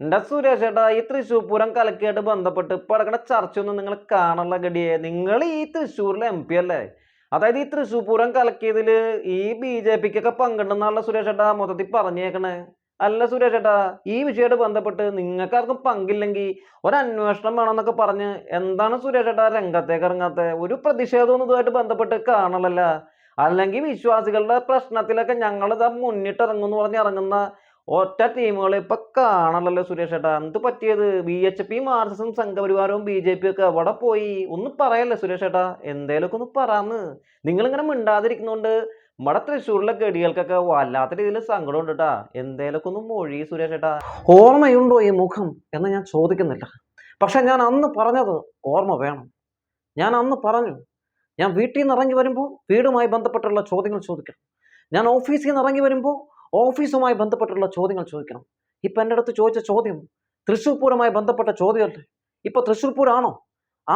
എന്റെ സുരേഷ് ഏട്ടാ, ഈ തൃശ്ശൂർ പൂരം കലക്കിയായിട്ട് ബന്ധപ്പെട്ട് ഇപ്പൊ നടക്കുന്ന ചർച്ചയൊന്നും നിങ്ങൾ കാണുള്ള ഗടിയെ. നിങ്ങൾ ഈ തൃശ്ശൂരിലെ MP അല്ലേ? അതായത് ഈ തൃശ്ശൂർ പൂരം കലക്കിയതില് ഈ BJP-ക്കൊക്കെ പങ്കുണ്ടെന്നുള്ള സുരേഷ് ഏട്ടാ മൊത്തത്തിൽ പറഞ്ഞേക്കണേ. അല്ല സുരേഷ് ഏട്ടാ, ഈ വിഷയമായിട്ട് ബന്ധപ്പെട്ട് നിങ്ങൾക്കാർക്കും പങ്കില്ലെങ്കിൽ ഒരു അന്വേഷണം വേണമെന്നൊക്കെ പറഞ്ഞ് എന്താണ് സുരേഷ് ഏട്ടാ രംഗത്തേക്ക് ഇറങ്ങാത്തെ? ഒരു പ്രതിഷേധമൊന്നും ഇതുമായിട്ട് ബന്ധപ്പെട്ട് കാണലല്ല. അല്ലെങ്കിൽ വിശ്വാസികളുടെ പ്രശ്നത്തിലൊക്കെ ഞങ്ങളിതാ മുന്നിട്ടിറങ്ങും പറഞ്ഞ് ഇറങ്ങുന്ന ഒറ്റ ടീമുകൾ ഇപ്പൊ കാണണല്ലോ സുരേഷ് ഏട്ടാ. എന്ത് പറ്റിയത്? BHP മാർക്സിസും സംഘപരിവാരവും BJP ഒക്കെ എവിടെ പോയി? ഒന്ന് പറയല്ലേ സുരേഷ് ഏട്ടാ, എന്തേലൊക്കെ ഒന്ന് പറയാന്ന്. നിങ്ങളിങ്ങനെ മിണ്ടാതിരിക്കുന്നോണ്ട് നമ്മുടെ തൃശ്ശൂരിലെ ഗഡികൾക്കൊക്കെ വല്ലാത്ത രീതിയിൽ സങ്കടം ഉണ്ട് കേട്ടാ. എന്തേലൊക്കെ ഒന്ന് മൊഴി സുരേഷ് ഏട്ടാ. ഓർമ്മയുണ്ടോ ഈ മുഖം എന്ന് ഞാൻ ചോദിക്കുന്നില്ല, പക്ഷെ ഞാൻ അന്ന് പറഞ്ഞത് ഓർമ്മ വേണം. ഞാൻ അന്ന് പറഞ്ഞു, ഞാൻ വീട്ടിൽ നിന്ന് ഇറങ്ങി വരുമ്പോൾ വീടുമായി ബന്ധപ്പെട്ടുള്ള ചോദ്യങ്ങൾ ചോദിക്കണം. ഞാൻ ഓഫീസിൽ നിന്ന് ഇറങ്ങി വരുമ്പോൾ ഓഫീസുമായി ബന്ധപ്പെട്ടുള്ള ചോദ്യങ്ങൾ ചോദിക്കണം. ഇപ്പം എൻ്റെ അടുത്ത് ചോദിച്ച ചോദ്യം തൃശ്ശൂർ പൂരമായി ബന്ധപ്പെട്ട ചോദ്യമല്ലേ? ഇപ്പൊ തൃശ്ശൂർ പൂരമാണോ?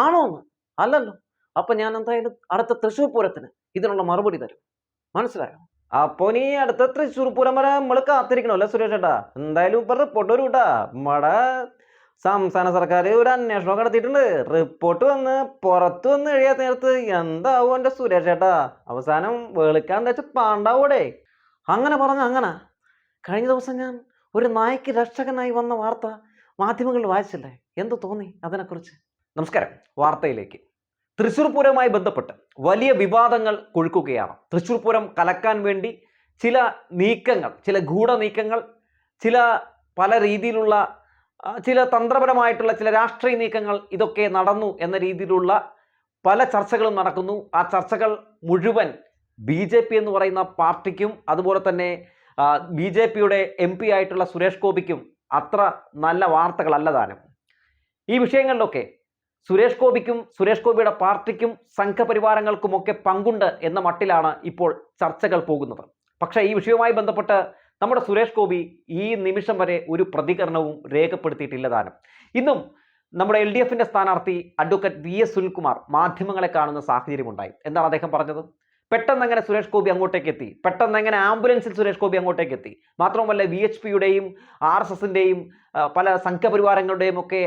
ആണോ എന്ന് അല്ലല്ലോ. അപ്പൊ ഞാൻ എന്തായാലും അടുത്ത തൃശ്ശൂർ പൂരത്തിന് ഇതിനുള്ള മറുപടി തരും. മനസ്സിലായോ? അപ്പൊ നീ അടുത്ത തൃശ്ശൂർ പൂരം വരെ നമ്മൾ കാത്തിരിക്കണമല്ലോ സുരേഷ് ഏട്ടാ. എന്തായാലും ഇപ്പൊ റിപ്പോർട്ട് വരും കേട്ടാ. നമ്മുടെ സംസ്ഥാന സർക്കാർ ഒരു അന്വേഷണം നടത്തിയിട്ടുണ്ട്. റിപ്പോർട്ട് വന്ന് പുറത്തു വന്ന് കഴിയാത്ത നേരത്ത് എന്താവും എന്റെ സുരേഷ് ഏട്ടാ? അവസാനം വെളുക്കാൻ വെച്ച പാണ്ടാവൂടെ? അങ്ങനെ പറഞ്ഞ അങ്ങനെ. കഴിഞ്ഞ ദിവസം ഞാൻ ഒരു നായ്ക്ക് രക്ഷകനായി വന്ന വാർത്ത മാധ്യമങ്ങളിൽ വായിച്ചില്ലേ? എന്ത് തോന്നി അതിനെക്കുറിച്ച്? നമസ്കാരം. വാർത്തയിലേക്ക്. തൃശ്ശൂർ പൂരവുമായി ബന്ധപ്പെട്ട് വലിയ വിവാദങ്ങൾ കൊഴുക്കുകയാണ്. തൃശ്ശൂർ പൂരം കലക്കാൻ വേണ്ടി ചില നീക്കങ്ങൾ, ചില ഗൂഢ നീക്കങ്ങൾ, ചില പല രീതിയിലുള്ള ചില തന്ത്രപരമായിട്ടുള്ള ചില രാഷ്ട്രീയ നീക്കങ്ങൾ ഇതൊക്കെ നടന്നു എന്ന രീതിയിലുള്ള പല ചർച്ചകളും നടക്കുന്നു. ആ ചർച്ചകൾ മുഴുവൻ BJP എന്ന് പറയുന്ന പാർട്ടിക്കും അതുപോലെ തന്നെ BJP-യുടെ MP ആയിട്ടുള്ള സുരേഷ് ഗോപിക്കും അത്ര നല്ല വാർത്തകളല്ല താനും. ഈ വിഷയങ്ങളിലൊക്കെ സുരേഷ് ഗോപിക്കും സുരേഷ് ഗോപിയുടെ പാർട്ടിക്കും സംഘപരിവാരങ്ങൾക്കുമൊക്കെ പങ്കുണ്ട് എന്ന മട്ടിലാണ് ഇപ്പോൾ ചർച്ചകൾ പോകുന്നത്. പക്ഷേ ഈ വിഷയവുമായി ബന്ധപ്പെട്ട് നമ്മുടെ സുരേഷ് ഗോപി ഈ നിമിഷം വരെ ഒരു പ്രതികരണവും രേഖപ്പെടുത്തിയിട്ടില്ല താനും. ഇന്നും നമ്മുടെ LDF-ന്റെ സ്ഥാനാർത്ഥി അഡ്വക്കേറ്റ് VS സുനിൽകുമാർ മാധ്യമങ്ങളെ കാണുന്ന സാഹചര്യമുണ്ടായി. എന്താണ് അദ്ദേഹം പറഞ്ഞത്? പെട്ടെന്ന് എങ്ങനെ സുരേഷ് ഗോപി അങ്ങോട്ടേക്ക് എത്തി? പെട്ടെന്ന് എങ്ങനെ ആംബുലൻസിൽ സുരേഷ് ഗോപി അങ്ങോട്ടേക്ക് എത്തി? മാത്രവുമല്ല VHP-യുടെയും RSS-ന്റെയും പല സംഘപരിവാരങ്ങളുടെയും ഒക്കെ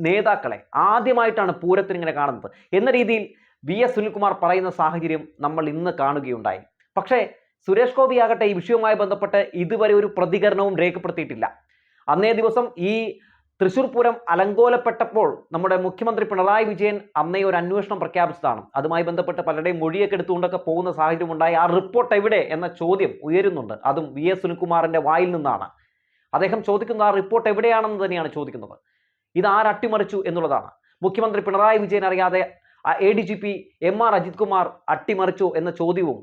നേതാക്കളെ ആദ്യമായിട്ടാണ് പൂരത്തിന് ഇങ്ങനെ കാണുന്നത് എന്ന രീതിയിൽ VS സുനിൽകുമാർ പറയുന്ന സാഹചര്യം നമ്മൾ ഇന്ന് കാണുകയുണ്ടായി. പക്ഷേ സുരേഷ് ഗോപി ആകട്ടെ ഈ വിഷയവുമായി ബന്ധപ്പെട്ട് ഇതുവരെ ഒരു പ്രതികരണവും രേഖപ്പെടുത്തിയിട്ടില്ല. അന്നേ ദിവസം ഈ തൃശ്ശൂർ പൂരം അലങ്കോലപ്പെട്ടപ്പോൾ നമ്മുടെ മുഖ്യമന്ത്രി പിണറായി വിജയൻ അന്നേ ഒരു അന്വേഷണം പ്രഖ്യാപിച്ചതാണ്. അതുമായി ബന്ധപ്പെട്ട് പലരുടെയും മൊഴിയൊക്കെ എടുത്തുകൊണ്ടൊക്കെ പോകുന്ന സാഹചര്യം ഉണ്ടായി. ആ റിപ്പോർട്ട് എവിടെ എന്ന ചോദ്യം ഉയരുന്നുണ്ട്. അതും VS സുനിൽകുമാറിന്റെ വായിൽ നിന്നാണ്. അദ്ദേഹം ചോദിക്കുന്ന ആ റിപ്പോർട്ട് എവിടെയാണെന്ന് തന്നെയാണ് ചോദിക്കുന്നത്. ഇത് ആരട്ടിമറിച്ചു എന്നുള്ളതാണ്. മുഖ്യമന്ത്രി പിണറായി വിജയൻ അറിയാതെ ADGP MR അജിത് കുമാർ അട്ടിമറിച്ചു എന്ന ചോദ്യവും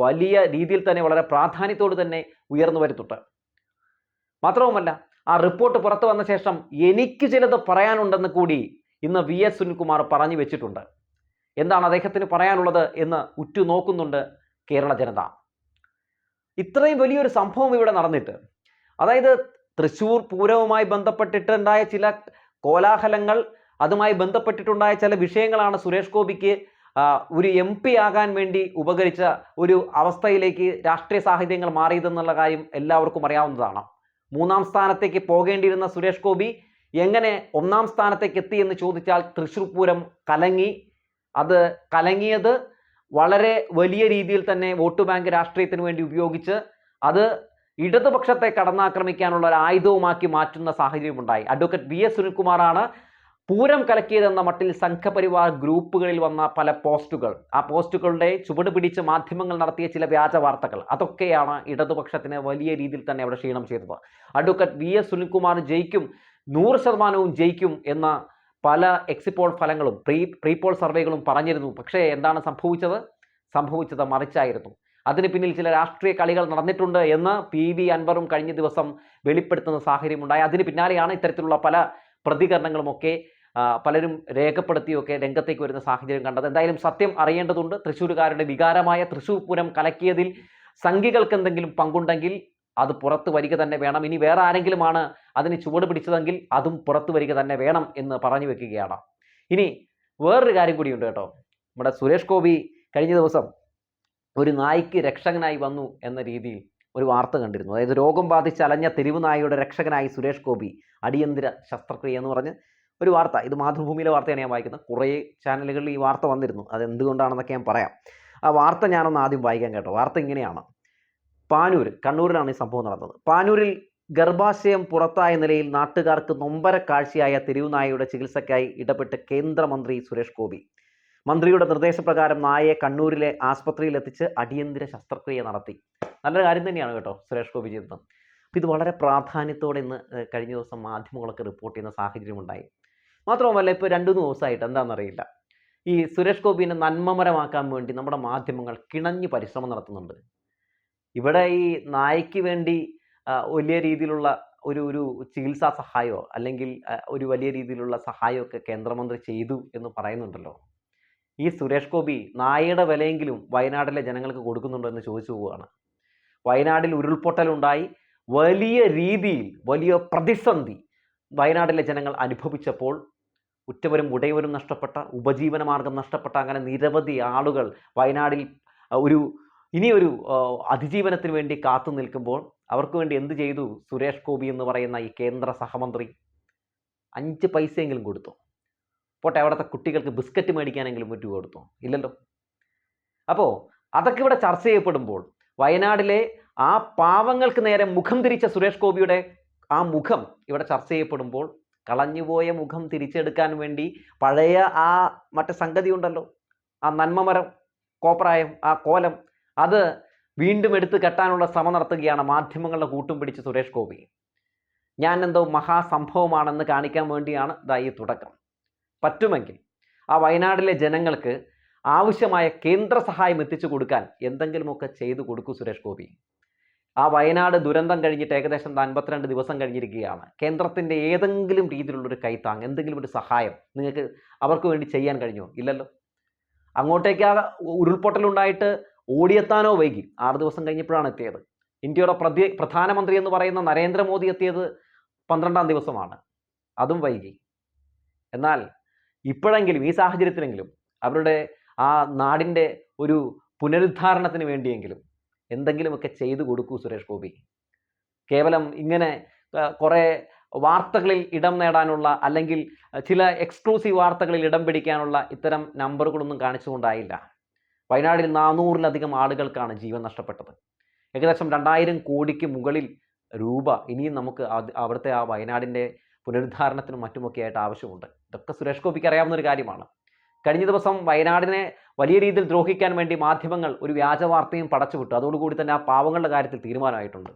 വലിയ രീതിയിൽ തന്നെ വളരെ പ്രാധാന്യത്തോട് തന്നെ ഉയർന്നു വരുന്നുണ്ട്. മാത്രവുമല്ല, ആ റിപ്പോർട്ട് പുറത്തു വന്ന ശേഷം എനിക്ക് ചിലത് പറയാനുണ്ടെന്ന് കൂടി ഇന്ന് VS സുനിൽകുമാർ പറഞ്ഞു വെച്ചിട്ടുണ്ട്. എന്താണ് അദ്ദേഹത്തിന് പറയാനുള്ളത് എന്ന് ഉറ്റുനോക്കുന്നുണ്ട് കേരള ജനത. ഇത്രയും വലിയൊരു സംഭവം ഇവിടെ നടന്നിട്ട്, അതായത് തൃശ്ശൂർ പൂരവുമായി ബന്ധപ്പെട്ടിട്ടുണ്ടായ ചില കോലാഹലങ്ങൾ, അതുമായി ബന്ധപ്പെട്ടിട്ടുണ്ടായ ചില വിഷയങ്ങളാണ് സുരേഷ് ഗോപിക്ക് ഒരു MP ആകാൻ വേണ്ടി ഉപകരിച്ച ഒരു അവസ്ഥയിലേക്ക് രാഷ്ട്രീയ സാഹചര്യങ്ങൾ മാറിയതെന്നുള്ള കാര്യം എല്ലാവർക്കും അറിയാവുന്നതാണ്. 3-ാം സ്ഥാനത്തേക്ക് പോകേണ്ടിയിരുന്ന സുരേഷ് ഗോപി എങ്ങനെ 1-ാം സ്ഥാനത്തേക്ക് എത്തി എന്ന് ചോദിച്ചാൽ തൃശ്ശൂർ പൂരം കലങ്ങി. അത് കലങ്ങിയത് വളരെ വലിയ രീതിയിൽ തന്നെ വോട്ട് ബാങ്ക് രാഷ്ട്രീയത്തിന് വേണ്ടി ഉപയോഗിച്ച് അത് ഇടതുപക്ഷത്തെ കടന്നാക്രമിക്കാനുള്ള ഒരു ആയുധവുമാക്കി മാറ്റുന്ന സാഹചര്യമുണ്ടായി. അഡ്വക്കേറ്റ് VS സുനിൽകുമാറാണ് പൂരം കലക്കിയതെന്ന മട്ടിൽ സംഘപരിവാർ ഗ്രൂപ്പുകളിൽ വന്ന പല പോസ്റ്റുകൾ, ആ പോസ്റ്റുകളുടെ ചുവട് പിടിച്ച് മാധ്യമങ്ങൾ നടത്തിയ ചില വ്യാജ വാർത്തകൾ, അതൊക്കെയാണ് ഇടതുപക്ഷത്തിന് വലിയ രീതിയിൽ തന്നെ അവിടെ ക്ഷീണം ചെയ്തത്. അഡ്വക്കേറ്റ് VS സുനിൽകുമാർ ജയിക്കും, 100% ജയിക്കും എന്ന പല എക്സിറ്റ് ഫലങ്ങളും പ്രീപോൾ സർവേകളും പറഞ്ഞിരുന്നു. പക്ഷേ എന്താണ് സംഭവിച്ചത് മറിച്ചായിരുന്നു. അതിന് പിന്നിൽ ചില രാഷ്ട്രീയ കളികൾ നടന്നിട്ടുണ്ട് എന്ന് PV അൻവറും കഴിഞ്ഞ ദിവസം വെളിപ്പെടുത്തുന്ന സാഹചര്യമുണ്ടായി. അതിന് പിന്നാലെയാണ് ഇത്തരത്തിലുള്ള പല പ്രതികരണങ്ങളുമൊക്കെ പലരും രേഖപ്പെടുത്തിയൊക്കെ രംഗത്തേക്ക് വരുന്ന സാഹചര്യം കണ്ടത്. എന്തായാലും സത്യം അറിയേണ്ടതുണ്ട്. തൃശ്ശൂരുകാരുടെ വികാരമായ തൃശ്ശൂർ പൂരം കലക്കിയതിൽ സംഘികൾക്ക് എന്തെങ്കിലും പങ്കുണ്ടെങ്കിൽ അത് പുറത്തു വരിക തന്നെ വേണം. ഇനി വേറെ ആരെങ്കിലുമാണ് അതിന് ചുവട് പിടിച്ചതെങ്കിൽ അതും പുറത്തു വരിക തന്നെ വേണം എന്ന് പറഞ്ഞു വെക്കുകയാണ്. ഇനി വേറൊരു കാര്യം കൂടിയുണ്ട് കേട്ടോ. നമ്മുടെ സുരേഷ് ഗോപി കഴിഞ്ഞ ദിവസം ഒരു നായ്ക്ക് രക്ഷകനായി വന്നു എന്ന രീതിയിൽ ഒരു വാർത്ത കണ്ടിരുന്നു. അതായത് രോഗം ബാധിച്ച് അലഞ്ഞ തെരുവ് നായയുടെ രക്ഷകനായി സുരേഷ് ഗോപി അടിയന്തര ശസ്ത്രക്രിയ എന്ന് പറഞ്ഞ് ഒരു വാർത്ത. ഇത് മാതൃഭൂമിയിലെ വാർത്തയാണ് ഞാൻ വായിക്കുന്നത്. കുറേ ചാനലുകളിൽ ഈ വാർത്ത വന്നിരുന്നു. അത് എന്തുകൊണ്ടാണെന്നൊക്കെ ഞാൻ പറയാം. ആ വാർത്ത ഞാനൊന്ന് ആദ്യം വായിക്കാൻ കേട്ടോ. വാർത്ത ഇങ്ങനെയാണ്. പാനൂർ, കണ്ണൂരിലാണ് ഈ സംഭവം നടന്നത്. പാനൂരിൽ ഗർഭാശയം പുറത്തായ നിലയിൽ നാട്ടുകാർക്ക് നൊമ്പര കാഴ്ചയായ തെരുവുനായയുടെ ചികിത്സയ്ക്കായി ഇടപെട്ട് കേന്ദ്രമന്ത്രി സുരേഷ് ഗോപി. മന്ത്രിയുടെ നിർദ്ദേശപ്രകാരം നായയെ കണ്ണൂരിലെ ആസ്പത്രിയിൽ എത്തിച്ച് അടിയന്തര ശസ്ത്രക്രിയ നടത്തി. നല്ലൊരു കാര്യം തന്നെയാണ് കേട്ടോ സുരേഷ് ഗോപി ചെയ്തത്. അപ്പോൾ ഇത് വളരെ പ്രാധാന്യത്തോടെ ഇന്ന് കഴിഞ്ഞ ദിവസം മാധ്യമങ്ങളൊക്കെ റിപ്പോർട്ട് ചെയ്യുന്ന സാഹചര്യമുണ്ടായി. മാത്രവുമല്ല, ഇപ്പോൾ 2-3 ദിവസമായിട്ട് എന്താണെന്നറിയില്ല, ഈ സുരേഷ് ഗോപിനെ നന്മമരമാക്കാൻ വേണ്ടി നമ്മുടെ മാധ്യമങ്ങൾ കിണഞ്ഞ് പരിശ്രമം നടത്തുന്നുണ്ട്. ഇവിടെ ഈ നായ്ക്ക് വേണ്ടി വലിയ രീതിയിലുള്ള ഒരു ചികിത്സാ സഹായമോ അല്ലെങ്കിൽ ഒരു വലിയ രീതിയിലുള്ള സഹായമൊക്കെ കേന്ദ്രമന്ത്രി ചെയ്തു എന്ന് പറയുന്നുണ്ടല്ലോ. ഈ സുരേഷ് ഗോപി നായയുടെ വിലയെങ്കിലും വയനാട്ടിലെ ജനങ്ങൾക്ക് കൊടുക്കുന്നുണ്ടോ എന്ന് ചോദിച്ചു പോവുകയാണ്. വയനാട്ടിൽ ഉരുൾപൊട്ടലുണ്ടായി വലിയ രീതിയിൽ വലിയ പ്രതിസന്ധി വയനാട്ടിലെ ജനങ്ങൾ അനുഭവിച്ചപ്പോൾ ഉറ്റവരും ഉടയവരും നഷ്ടപ്പെട്ട, ഉപജീവന മാർഗം നഷ്ടപ്പെട്ട അങ്ങനെ നിരവധി ആളുകൾ വയനാട്ടിൽ ഇനിയൊരു അതിജീവനത്തിന് വേണ്ടി കാത്തു നിൽക്കുമ്പോൾ അവർക്ക് വേണ്ടി എന്ത് ചെയ്തു സുരേഷ് ഗോപി എന്ന് പറയുന്ന ഈ കേന്ദ്ര സഹമന്ത്രി? 5 പൈസയെങ്കിലും കൊടുത്തു. പോട്ടെ, അവിടുത്തെ കുട്ടികൾക്ക് ബിസ്ക്കറ്റ് മേടിക്കാനെങ്കിലും രൂപ കൊടുത്തു? ഇല്ലല്ലോ. അപ്പോൾ അതൊക്കെ ഇവിടെ ചർച്ച ചെയ്യപ്പെടുമ്പോൾ വയനാട്ടിലെ ആ പാവങ്ങൾക്ക് നേരെ മുഖം തിരിച്ച സുരേഷ് ഗോപിയുടെ ആ മുഖം ഇവിടെ ചർച്ച ചെയ്യപ്പെടുമ്പോൾ കളഞ്ഞുപോയ മുഖം തിരിച്ചെടുക്കാൻ വേണ്ടി പഴയ ആ മറ്റേ സംഗതി ഉണ്ടല്ലോ, ആ നന്മമരം കോപ്രായം, ആ കോലം, അത് വീണ്ടും എടുത്ത് കെട്ടാനുള്ള ശ്രമം നടത്തുകയാണ് മാധ്യമങ്ങളുടെ കൂട്ടും പിടിച്ച് സുരേഷ് ഗോപി. ഞാൻ എന്തോ മഹാസംഭവമാണെന്ന് കാണിക്കാൻ വേണ്ടിയാണ് ഈ തുടക്കം. പറ്റുമെങ്കിൽ ആ വയനാട്ടിലെ ജനങ്ങൾക്ക് ആവശ്യമായ കേന്ദ്ര സഹായം എത്തിച്ചു കൊടുക്കാൻ എന്തെങ്കിലുമൊക്കെ ചെയ്തു കൊടുക്കൂ സുരേഷ് ഗോപി. ആ വയനാട് ദുരന്തം കഴിഞ്ഞിട്ട് ഏകദേശം 52 ദിവസം കഴിഞ്ഞിരിക്കുകയാണ്. കേന്ദ്രത്തിൻ്റെ ഏതെങ്കിലും രീതിയിലുള്ളൊരു കൈത്താങ്, എന്തെങ്കിലും ഒരു സഹായം നിങ്ങൾക്ക് അവർക്ക് വേണ്ടി ചെയ്യാൻ കഴിഞ്ഞോ? ഇല്ലല്ലോ. അങ്ങോട്ടേക്ക് ആ ഉരുൾപൊട്ടലുണ്ടായിട്ട് ഓടിയെത്താനോ വൈകി. 6 ദിവസം കഴിഞ്ഞപ്പോഴാണ് എത്തിയത്. ഇന്ത്യയുടെ പ്രധാനമന്ത്രി എന്ന് പറയുന്ന നരേന്ദ്രമോദി എത്തിയത് 12-ാം ദിവസമാണ്. അതും വൈകി. എന്നാൽ ഇപ്പോഴെങ്കിലും ഈ സാഹചര്യത്തിലെങ്കിലും അവരുടെ ആ നാടിൻ്റെ ഒരു പുനരുദ്ധാരണത്തിന് വേണ്ടിയെങ്കിലും എന്തെങ്കിലുമൊക്കെ ചെയ്തു കൊടുക്കൂ സുരേഷ് ഗോപി. കേവലം ഇങ്ങനെ കുറേ വാർത്തകളിൽ ഇടം നേടാനുള്ള അല്ലെങ്കിൽ ചില എക്സ്ക്ലൂസീവ് വാർത്തകളിൽ ഇടം പിടിക്കാനുള്ള ഇത്തരം നമ്പറുകളൊന്നും കാണിച്ചുകൊണ്ടായില്ല. വയനാട്ടിൽ 400-ലധികം ആളുകൾക്കാണ് ജീവൻ നഷ്ടപ്പെട്ടത്. ഏകദേശം 2000 കോടിക്ക് മുകളിൽ രൂപ ഇനിയും നമുക്ക് അവിടുത്തെ ആ വയനാടിൻ്റെ പുനരുദ്ധാരണത്തിനും മറ്റുമൊക്കെ ആയിട്ട് ആവശ്യമുണ്ട്. ഇതൊക്കെ സുരേഷ് ഗോപിക്ക് അറിയാവുന്നൊരു കാര്യമാണ്. കഴിഞ്ഞ ദിവസം വയനാടിനെ വലിയ രീതിയിൽ ദ്രോഹിക്കാൻ വേണ്ടി മാധ്യമങ്ങൾ ഒരു വ്യാജ വാർത്തയും പടച്ചുവിട്ടു. അതോടുകൂടി തന്നെ ആ പാവങ്ങളുടെ കാര്യത്തിൽ തീരുമാനമായിട്ടുണ്ട്.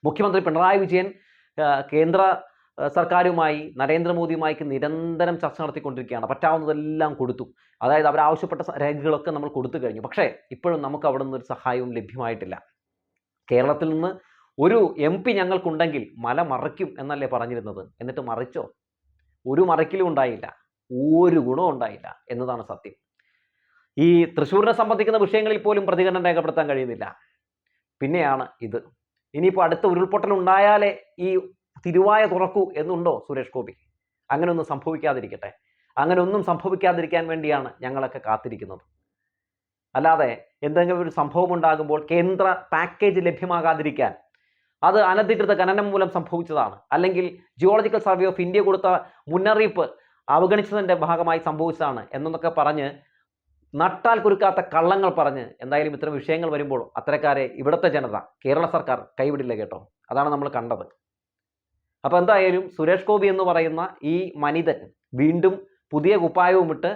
മുഖ്യമന്ത്രി പിണറായി വിജയൻ കേന്ദ്ര സർക്കാരുമായി നരേന്ദ്രമോദിയുമായി നിരന്തരം ചർച്ച നടത്തിക്കൊണ്ടിരിക്കുകയാണ്. പറ്റാവുന്നതെല്ലാം കൊടുത്തു. അതായത് അവരാവശ്യപ്പെട്ട രേഖകളൊക്കെ നമ്മൾ കൊടുത്തു കഴിഞ്ഞു. പക്ഷേ ഇപ്പോഴും നമുക്ക് അവിടെ നിന്നൊരു സഹായവും ലഭ്യമായിട്ടില്ല. കേരളത്തിൽ നിന്ന് ഒരു MP ഞങ്ങൾക്കുണ്ടെങ്കിൽ മല മറിക്കും എന്നല്ലേ പറഞ്ഞിരുന്നത്. എന്നിട്ട് മറിച്ചോ? ഒരു മറിക്കലും ഉണ്ടായില്ല, ഒരു ഗുണവും ഉണ്ടായില്ല എന്നതാണ് സത്യം. ഈ തൃശ്ശൂരിനെ സംബന്ധിക്കുന്ന വിഷയങ്ങളിൽ പോലും പ്രതികരണം രേഖപ്പെടുത്താൻ കഴിയുന്നില്ല. പിന്നെയാണ് ഇത്. ഇനിയിപ്പോൾ അടുത്ത ഉരുൾപൊട്ടൽ ഉണ്ടായാലേ ഈ തിരുവായ തുറക്കൂ എന്നുണ്ടോ സുരേഷ് ഗോപി? അങ്ങനെയൊന്നും സംഭവിക്കാതിരിക്കട്ടെ. അങ്ങനെ ഒന്നും സംഭവിക്കാതിരിക്കാൻ വേണ്ടിയാണ് ഞങ്ങളൊക്കെ കാത്തിരിക്കുന്നത്. അല്ലാതെ എന്തെങ്കിലും ഒരു സംഭവം ഉണ്ടാകുമ്പോൾ കേന്ദ്ര പാക്കേജ് ലഭ്യമാകാതിരിക്കാൻ അത് അനധികൃത ഖനനം മൂലം സംഭവിച്ചതാണ്, അല്ലെങ്കിൽ ജിയോളജിക്കൽ സർവേ ഓഫ് ഇന്ത്യ കൊടുത്ത മുന്നറിയിപ്പ് അവഗണിച്ചതിൻ്റെ ഭാഗമായി സംഭവിച്ചതാണ് എന്നൊക്കെ പറഞ്ഞ് നട്ടാൽ കുരുക്കാത്ത കള്ളങ്ങൾ പറഞ്ഞ് എന്തായാലും ഇത്തരം വിഷയങ്ങൾ വരുമ്പോൾ അത്തരക്കാരെ ഇവിടുത്തെ ജനത, കേരള സർക്കാർ കൈവിടില്ല കേട്ടോ. അതാണ് നമ്മൾ കണ്ടത്. അപ്പോൾ എന്തായാലും സുരേഷ് ഗോപി എന്ന് പറയുന്ന ഈ മനിതൻ വീണ്ടും പുതിയ കുപ്പായവുമിട്ട്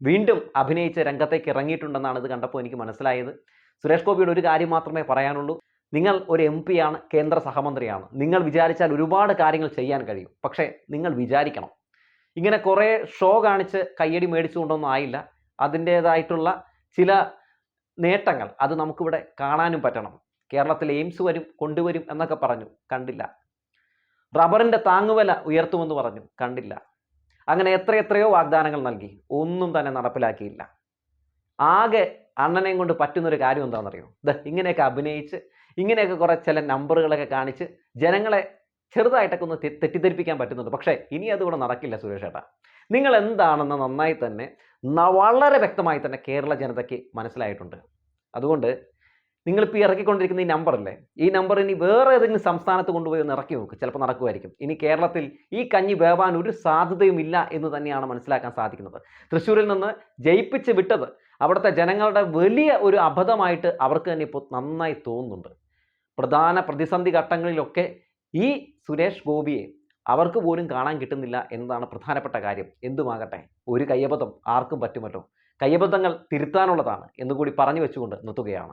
വീണ്ടും അഭിനയിച്ച് രംഗത്തേക്ക് ഇറങ്ങിയിട്ടുണ്ടെന്നാണ് ഇത് കണ്ടപ്പോൾ എനിക്ക് മനസ്സിലായത്. സുരേഷ് ഗോപിയുടെ ഒരു കാര്യം മാത്രമേ പറയാനുള്ളൂ. നിങ്ങൾ ഒരു MP ആണ്, കേന്ദ്ര സഹമന്ത്രിയാണ്. നിങ്ങൾ വിചാരിച്ചാൽ ഒരുപാട് കാര്യങ്ങൾ ചെയ്യാൻ കഴിയും. പക്ഷേ നിങ്ങൾ വിചാരിക്കണം. ഇങ്ങനെ കുറേ ഷോ കാണിച്ച് കയ്യടി മേടിച്ചുകൊണ്ടൊന്നും ആയില്ല. അതിൻ്റേതായിട്ടുള്ള ചില നേട്ടങ്ങൾ അത് നമുക്കിവിടെ കാണാനും പറ്റണം. കേരളത്തിൽ എയിംസ് വരും, കൊണ്ടുവരും എന്നൊക്കെ പറഞ്ഞു, കണ്ടില്ല. റബ്ബറിൻ്റെ താങ്ങുവില ഉയർത്തുമെന്ന് പറഞ്ഞു, കണ്ടില്ല. അങ്ങനെ എത്രയെത്രയോ വാഗ്ദാനങ്ങൾ നൽകി, ഒന്നും തന്നെ നടപ്പിലാക്കിയില്ല. ആകെ അണ്ണനെയും കൊണ്ട് പറ്റുന്നൊരു കാര്യം എന്താണെന്നറിയോ? ഇങ്ങനെയൊക്കെ അഭിനയിച്ച് ഇങ്ങനെയൊക്കെ കുറേ ചില നമ്പറുകളൊക്കെ കാണിച്ച് ജനങ്ങളെ ചെറുതായിട്ടൊക്കെ ഒന്ന് തെറ്റിദ്ധരിപ്പിക്കാൻ പറ്റുന്നുണ്ട്. പക്ഷേ ഇനി അതുകൂടെ നടക്കില്ല സുരേഷ് ഏട്ടാ. നിങ്ങൾ എന്താണെന്ന് നന്നായി തന്നെ വളരെ വ്യക്തമായി തന്നെ കേരള ജനതയ്ക്ക് മനസ്സിലായിട്ടുണ്ട്. അതുകൊണ്ട് നിങ്ങളിപ്പോൾ ഇറക്കിക്കൊണ്ടിരിക്കുന്ന ഈ നമ്പറല്ലേ, ഈ നമ്പർ ഇനി വേറെ ഏതെങ്കിലും സംസ്ഥാനത്ത് കൊണ്ടുപോയി ഒന്ന് ഇറക്കി നോക്ക്, ചിലപ്പോൾ നടക്കുമായിരിക്കും. ഇനി കേരളത്തിൽ ഈ കഞ്ഞി വേവാൻ ഒരു സാധ്യതയുമില്ല എന്ന് തന്നെയാണ് മനസ്സിലാക്കാൻ സാധിക്കുന്നത്. തൃശ്ശൂരിൽ നിന്ന് ജയിപ്പിച്ച് വിട്ടത് അവിടുത്തെ ജനങ്ങളുടെ വലിയ ഒരു അബദ്ധമായിട്ട് അവർക്ക് തന്നെ ഇപ്പോൾ നന്നായി തോന്നുന്നുണ്ട്. പ്രധാന പ്രതിസന്ധി ഘട്ടങ്ങളിലൊക്കെ ഈ സുരേഷ് ഗോപിയെ അവർക്ക് പോലും കാണാൻ കിട്ടുന്നില്ല എന്നതാണ് പ്രധാനപ്പെട്ട കാര്യം. എന്തുമാകട്ടെ, ഒരു കയ്യബദ്ധം ആർക്കും പറ്റുമല്ലോ. കയ്യബദ്ധങ്ങൾ തിരുത്താനുള്ളതാണ് എന്നുകൂടി പറഞ്ഞു വെച്ചുകൊണ്ട് നിർത്തുകയാണ്.